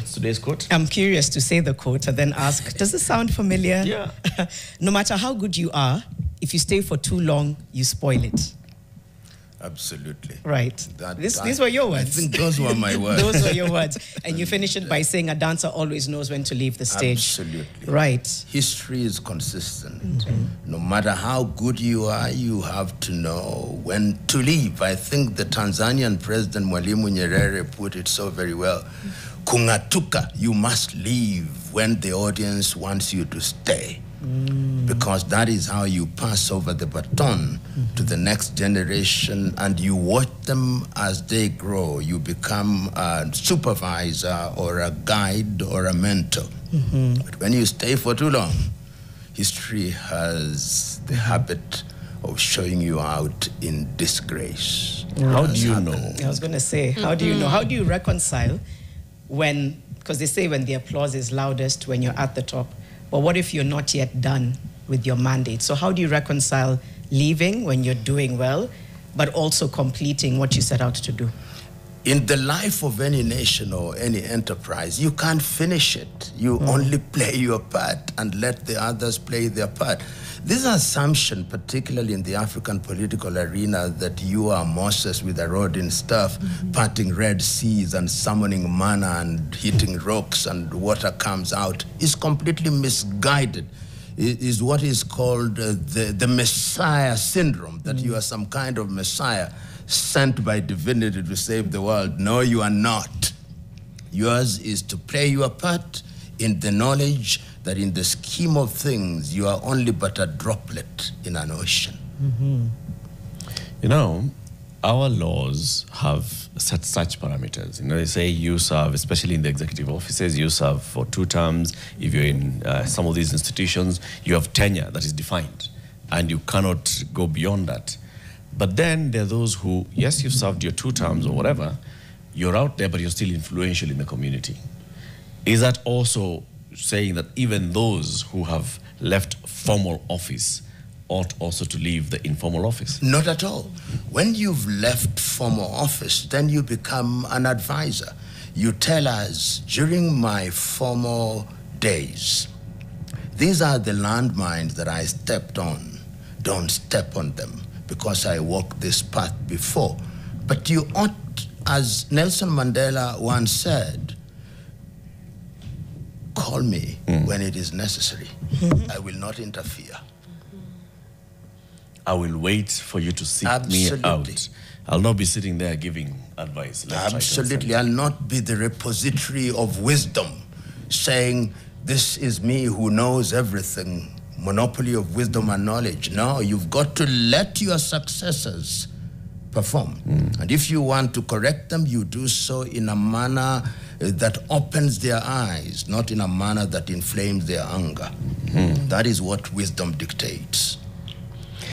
What's today's quote? I'm curious to say the quote and then ask, does it sound familiar? Yeah. No matter how good you are, if you stay for too long, you spoil it. Absolutely. Right. These were your words. I think those were my words. Those were your words. And you finish it by saying a dancer always knows when to leave the stage. Absolutely. Right. History is consistent. No matter how good you are, you have to know when to leave. I think the Tanzanian president, Mwalimu Nyerere, put it so very well. Kungatuka, you must leave when the audience wants you to stay. Because that is how you pass over the baton to the next generation, and you watch them as they grow. You become a supervisor or a guide or a mentor. But when you stay for too long, history has the habit of showing you out in disgrace. How do you know? I was going to say, how do you know? How do you reconcile when, because they say when the applause is loudest, when you're at the top. But what if you're not yet done with your mandate? So how do you reconcile leaving when you're doing well, but also completing what you set out to do? In the life of any nation or any enterprise, you can't finish it. You only play your part and let the others play their part. This assumption, particularly in the African political arena, that you are Moses with a rod and staff, parting Red Seas and summoning manna and hitting rocks and water comes out, is completely misguided. It is what is called the Messiah syndrome, that you are some kind of Messiah sent by divinity to save the world. No, you are not. Yours is to play your part in the knowledge that in the scheme of things, you are only but a droplet in an ocean. You know, our laws have set such parameters. You know, they say you serve, especially in the executive offices, you serve for 2 terms. If you're in some of these institutions, you have tenure that is defined, and you cannot go beyond that. But then there are those who, yes, you've served your 2 terms or whatever, you're out there, but you're still influential in the community. Is that also saying that even those who have left formal office ought also to leave the informal office? Not at all. When you've left formal office, then you become an advisor. You tell us, during my formal days, these are the landmines that I stepped on. Don't step on them, because I walked this path before. But you ought, as Nelson Mandela once said, call me when it is necessary. I will not interfere. I will wait for you to seek me out. I'll not be sitting there giving advice. Absolutely. I'll not be the repository of wisdom, saying, this is me who knows everything, monopoly of wisdom and knowledge. No, you've got to let your successors perform. And if you want to correct them, you do so in a manner that opens their eyes, not in a manner that inflames their anger. That is what wisdom dictates.